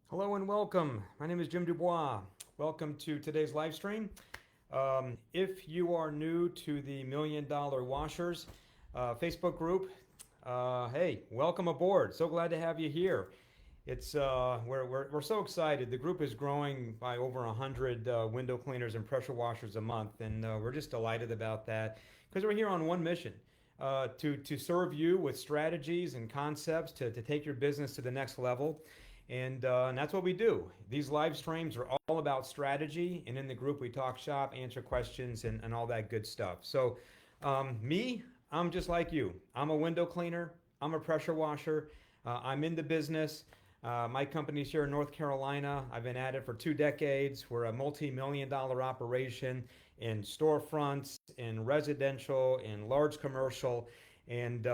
Hello and welcome. My name is Jim Dubois. Welcome to today's live stream. If you are new to the Million Dollar Washers Facebook group, hey, welcome aboard. So glad to have you here. We're so excited. The group is growing by over 100 window cleaners and pressure washers a month, and we're just delighted about that because we're here on one mission. To serve you with strategies and concepts to take your business to the next level. And that's what we do. These live streams are all about strategy, and in the group we talk shop, answer questions, and all that good stuff. So, I'm just like you. I'm a window cleaner, I'm a pressure washer, I'm in the business. My company's here in North Carolina. I've been at it for 2 decades. We're a multi-million dollar operation in storefronts, in residential, in large commercial, and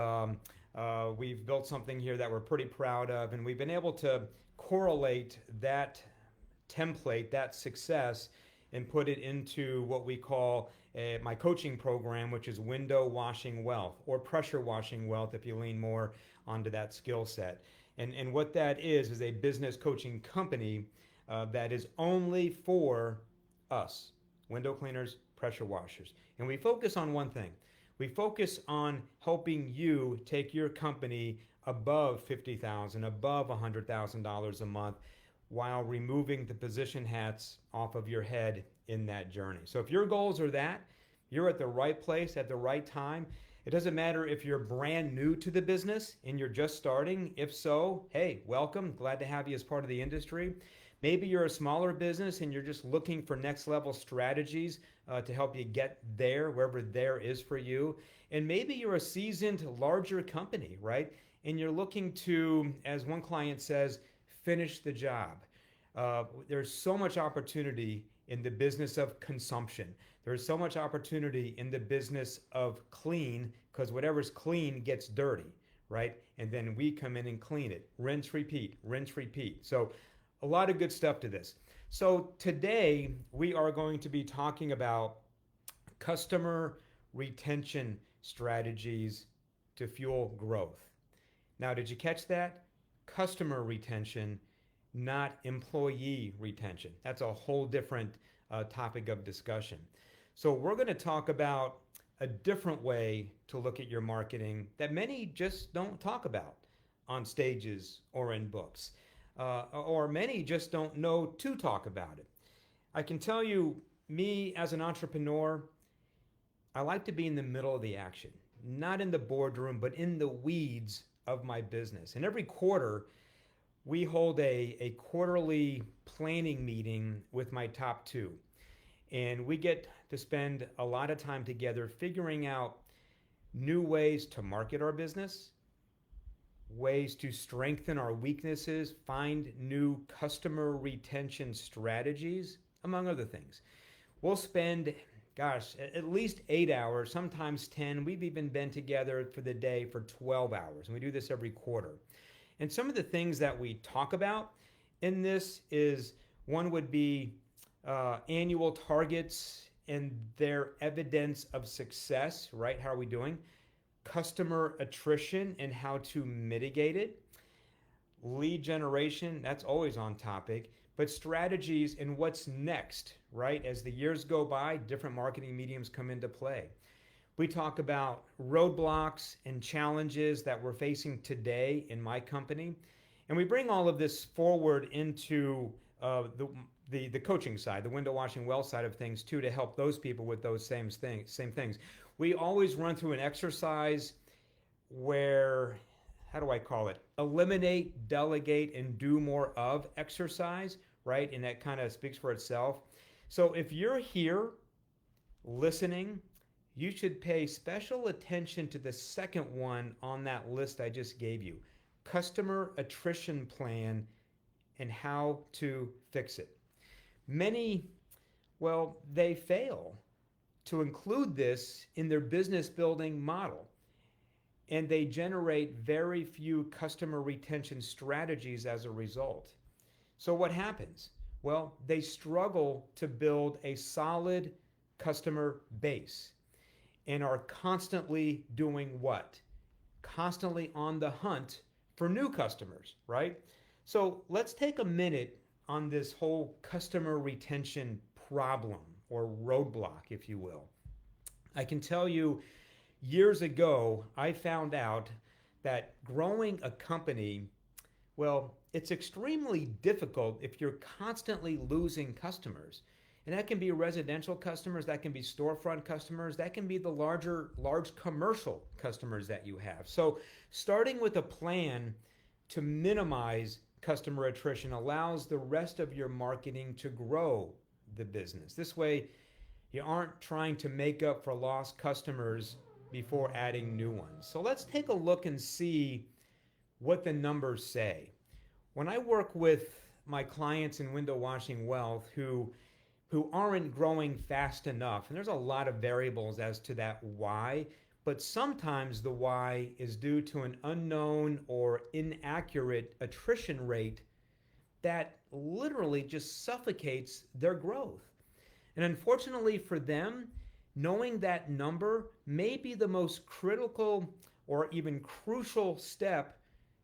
we've built something here that we're pretty proud of, and we've been able to correlate that template, that success, and put it into what we call my coaching program, which is window washing wealth or pressure washing wealth if you lean more onto that skill set. And what that is a business coaching company that is only for us, window cleaners, pressure washers. And we focus on one thing. We focus on helping you take your company above $50,000, above $100,000 a month, while removing the position hats off of your head in that journey. So if your goals are that, you're at the right place at the right time. It doesn't matter if you're brand new to the business and you're just starting. If so, hey, welcome. Glad to have you as part of the industry. Maybe you're a smaller business and you're just looking for next level strategies to help you get there, wherever there is for you. And maybe you're a seasoned, larger company, right? And you're looking to, as one client says, finish the job. There's so much opportunity in the business of consumption. There's so much opportunity in the business of clean, because whatever's clean gets dirty, right? And then we come in and clean it. Rinse, repeat, rinse, repeat. So a lot of good stuff to this. So today we are going to be talking about customer retention strategies to fuel growth. Now, did you catch that? Customer retention, not employee retention. That's a whole different topic of discussion. So we're going to talk about a different way to look at your marketing that many just don't talk about on stages or in books, or many just don't know to talk about it. I can tell you, me as an entrepreneur, I like to be in the middle of the action, not in the boardroom, but in the weeds of my business. And every quarter, we hold a quarterly planning meeting with my top two. And we get to spend a lot of time together figuring out new ways to market our business, ways to strengthen our weaknesses, find new customer retention strategies, among other things. We'll spend, at least 8 hours, sometimes 10. We've even been together for the day for 12 hours, and we do this every quarter. And some of the things that we talk about in this is one would be annual targets and their evidence of success, right? How are we doing? Customer attrition and how to mitigate it. Lead generation, that's always on topic, but strategies and what's next, right? As the years go by, different marketing mediums come into play. We talk about roadblocks and challenges that we're facing today in my company. And we bring all of this forward into the coaching side, the window washing well side of things too, to help those people with those same things. We always run through an exercise where, how do I call it? Eliminate, delegate, and do more of exercise, right? And that kind of speaks for itself. So if you're here listening, you should pay special attention to the second one on that list I just gave you. Customer attrition plan and how to fix it. Many, they fail to include this in their business building model, and they generate very few customer retention strategies as a result. So what happens? Well, they struggle to build a solid customer base and are constantly doing what? Constantly on the hunt for new customers, right? So let's take a minute on this whole customer retention problem or roadblock, if you will. I can tell you years ago, I found out that growing a company, well, it's extremely difficult if you're constantly losing customers. And that can be residential customers, that can be storefront customers, that can be the large commercial customers that you have. So starting with a plan to minimize customer attrition allows the rest of your marketing to grow the business. This way, you aren't trying to make up for lost customers before adding new ones. So let's take a look and see what the numbers say. When I work with my clients in window washing wealth who aren't growing fast enough, and there's a lot of variables as to that why, but sometimes the why is due to an unknown or inaccurate attrition rate that literally just suffocates their growth. And unfortunately for them, knowing that number may be the most critical or even crucial step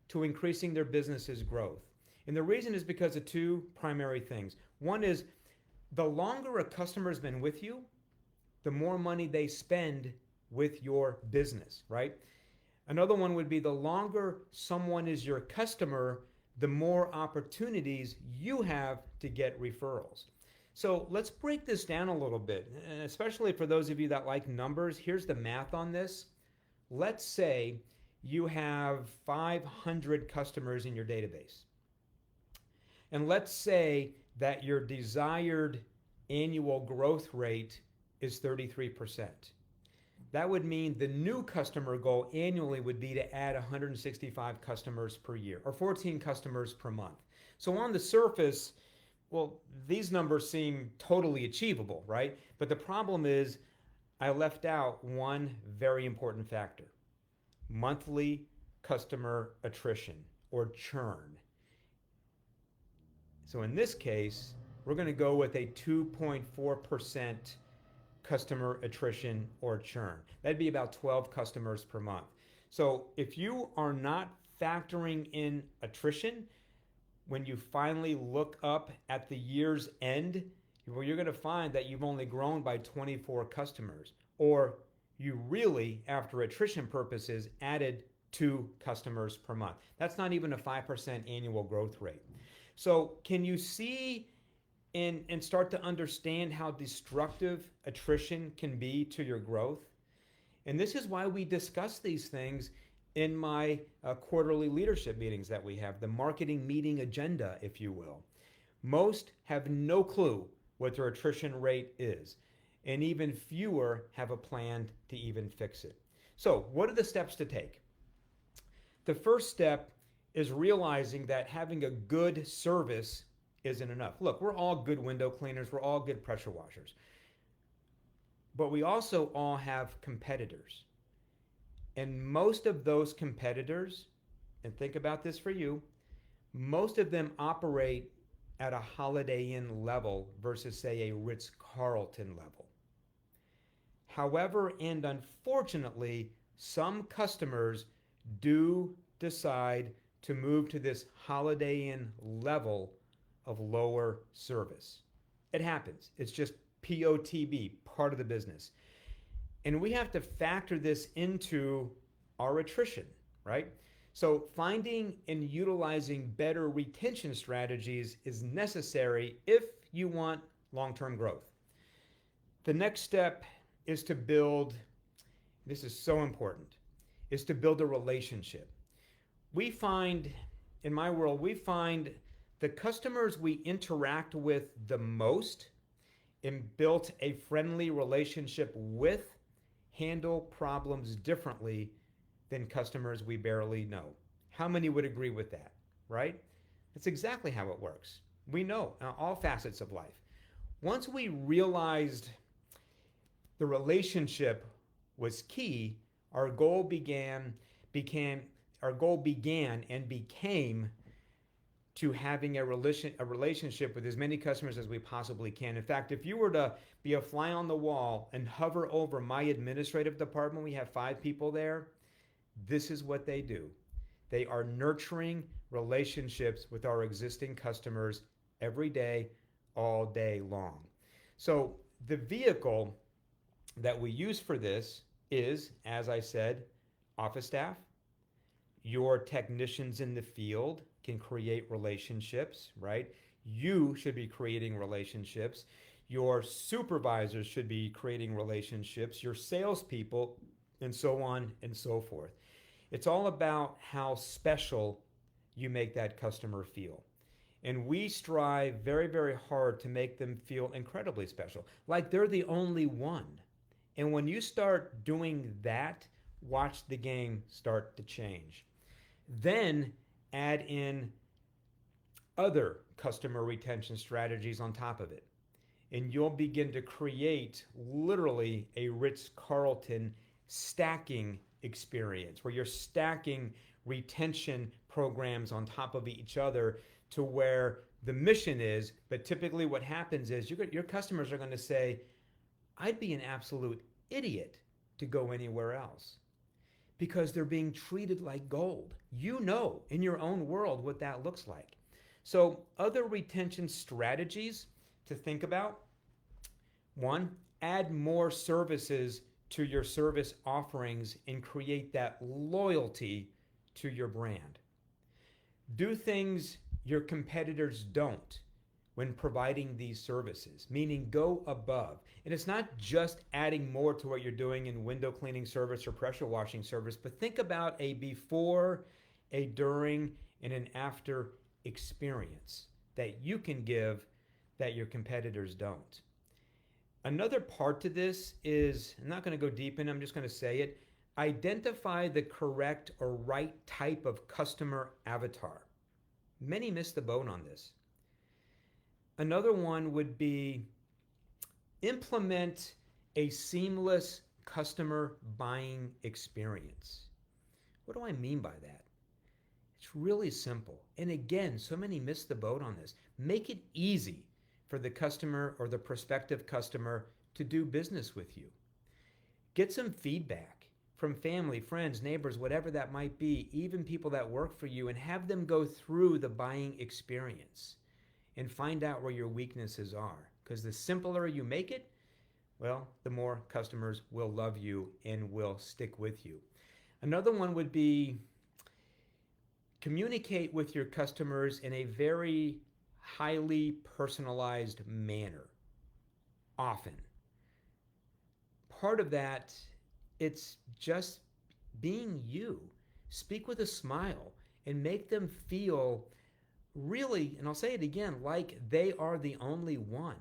to increasing their business's growth. And the reason is because of two primary things. One is the longer a customer's been with you, the more money they spend with your business, right? Another one would be the longer someone is your customer, the more opportunities you have to get referrals. So let's break this down a little bit, and especially for those of you that like numbers, here's the math on this. Let's say you have 500 customers in your database. And let's say that your desired annual growth rate is 33%. That would mean the new customer goal annually would be to add 165 customers per year or 14 customers per month. So on the surface, well, these numbers seem totally achievable, right? But the problem is I left out one very important factor: monthly customer attrition or churn. So in this case, we're going to go with a 2.4% customer attrition or churn. That'd be about 12 customers per month. So if you are not factoring in attrition, when you finally look up at the year's end, well, you're going to find that you've only grown by 24 customers, or you really, after attrition purposes, added 2 customers per month. That's not even a 5% annual growth rate. So can you see and start to understand how destructive attrition can be to your growth? And this is why we discuss these things in my quarterly leadership meetings that we have, the marketing meeting agenda, if you will. Most have no clue what their attrition rate is, and even fewer have a plan to even fix it. So what are the steps to take? The first step is realizing that having a good service isn't enough. Look, we're all good window cleaners, we're all good pressure washers, but we also all have competitors. And most of those competitors, and think about this for you, most of them operate at a Holiday Inn level versus, say, a Ritz Carlton level. However, and unfortunately, some customers do decide to move to this Holiday Inn level of lower service. It happens. It's just POTB, part of the business. And we have to factor this into our attrition, right? So finding and utilizing better retention strategies is necessary if you want long-term growth. The next step is to build, this is so important, is to build a relationship. We find, in my world, we find the customers we interact with the most and built a friendly relationship with handle problems differently than customers we barely know. How many would agree with that, right? That's exactly how it works. We know all facets of life. Once we realized the relationship was key, our goal began and became to having a relationship with as many customers as we possibly can. In fact, if you were to be a fly on the wall and hover over my administrative department, we have 5 people there. This is what they do. They are nurturing relationships with our existing customers every day, all day long. So the vehicle that we use for this is, as I said, office staff. Your technicians in the field can create relationships, right? You should be creating relationships. Your supervisors should be creating relationships, your salespeople, and so on and so forth. It's all about how special you make that customer feel. And we strive very, very hard to make them feel incredibly special, like they're the only one. And when you start doing that, watch the game start to change. Then add in other customer retention strategies on top of it. And you'll begin to create literally a Ritz Carlton stacking experience where you're stacking retention programs on top of each other to where the mission is. But typically what happens is your customers are going to say, I'd be an absolute idiot to go anywhere else, because they're being treated like gold. You know in your own world what that looks like. So other retention strategies to think about: one, add more services to your service offerings and create that loyalty to your brand. Do things your competitors don't when providing these services, meaning go above. And it's not just adding more to what you're doing in window cleaning service or pressure washing service, but think about a before, a during, and an after experience that you can give that your competitors don't. Another part to this is, I'm not going to go deep in, I'm just going to say it, identify the correct or right type of customer avatar. Many miss the boat on this. Another one would be implement a seamless customer buying experience. What do I mean by that? It's really simple. And again, so many miss the boat on this. Make it easy for the customer or the prospective customer to do business with you. Get some feedback from family, friends, neighbors, whatever that might be, even people that work for you, and have them go through the buying experience and find out where your weaknesses are. Because the simpler you make it, well, the more customers will love you and will stick with you. Another one would be communicate with your customers in a very highly personalized manner, often. Part of that, it's just being you. Speak with a smile and make them feel really, and I'll say it again, like they are the only one.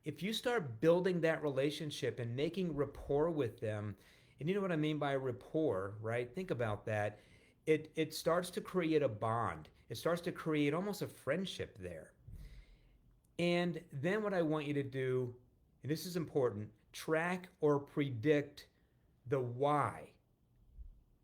If you start building that relationship and making rapport with them, and you know what I mean by rapport, right? Think about that. It starts to create a bond. It starts to create almost a friendship there. And then what I want you to do, and this is important, track or predict the why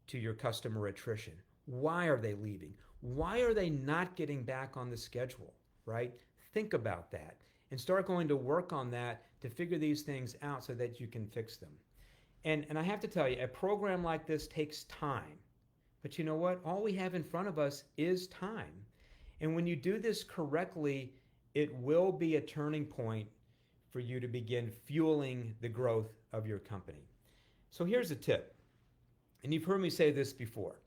to your customer attrition. Why are they leaving? Why are they not getting back on the schedule, right? Think about that and start going to work on that to figure these things out so that you can fix them. And I have to tell you, a program like this takes time. But you know what? All we have in front of us is time. And when you do this correctly, it will be a turning point for you to begin fueling the growth of your company. So here's a tip, and you've heard me say this before.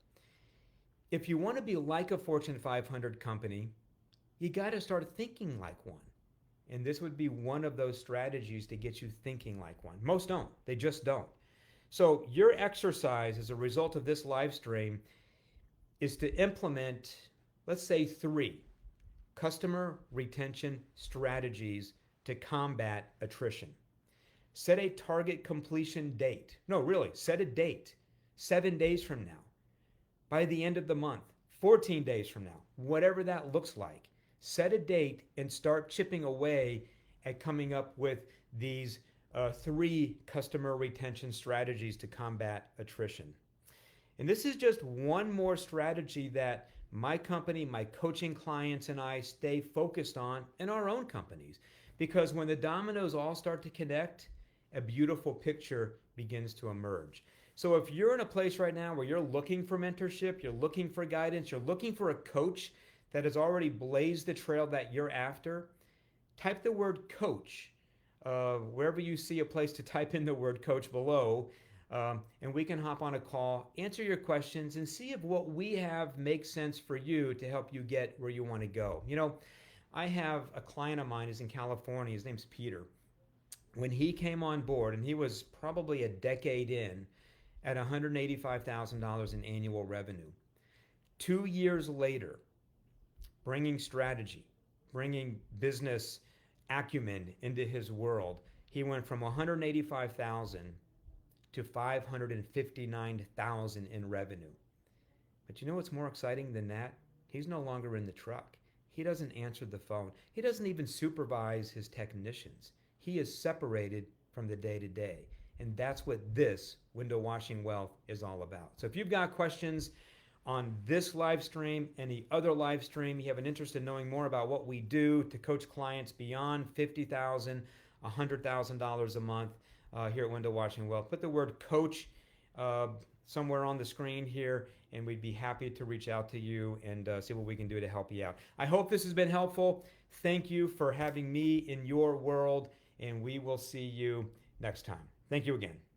If you want to be like a Fortune 500 company, you got to start thinking like one. And this would be one of those strategies to get you thinking like one. Most don't. They just don't. So your exercise as a result of this live stream is to implement, let's say, 3 customer retention strategies to combat attrition. Set a target completion date. No, really, set a date. 7 days from now, by the end of the month, 14 days from now, whatever that looks like. Set a date and start chipping away at coming up with these 3 customer retention strategies to combat attrition. And this is just one more strategy that my company, my coaching clients, and I stay focused on in our own companies. Because when the dominoes all start to connect, a beautiful picture begins to emerge. So if you're in a place right now where you're looking for mentorship, you're looking for guidance, you're looking for a coach that has already blazed the trail that you're after, type the word coach. Wherever you see a place to type in the word coach below, and we can hop on a call, answer your questions, and see if what we have makes sense for you to help you get where you want to go. You know, I have a client of mine who's in California. His name's Peter. When he came on board, and he was probably a decade in, at $185,000 in annual revenue. 2 years later, bringing strategy, bringing business acumen into his world, he went from 185,000 to 559,000 in revenue. But you know what's more exciting than that? He's no longer in the truck. He doesn't answer the phone. He doesn't even supervise his technicians. He is separated from the day-to-day. And that's what this window washing wealth is all about. So if you've got questions on this live stream, any other live stream, you have an interest in knowing more about what we do to coach clients beyond $50,000, $100,000 a month here at Window Washing Wealth, put the word coach somewhere on the screen here, and we'd be happy to reach out to you and see what we can do to help you out. I hope this has been helpful. Thank you for having me in your world, and we will see you next time. Thank you again.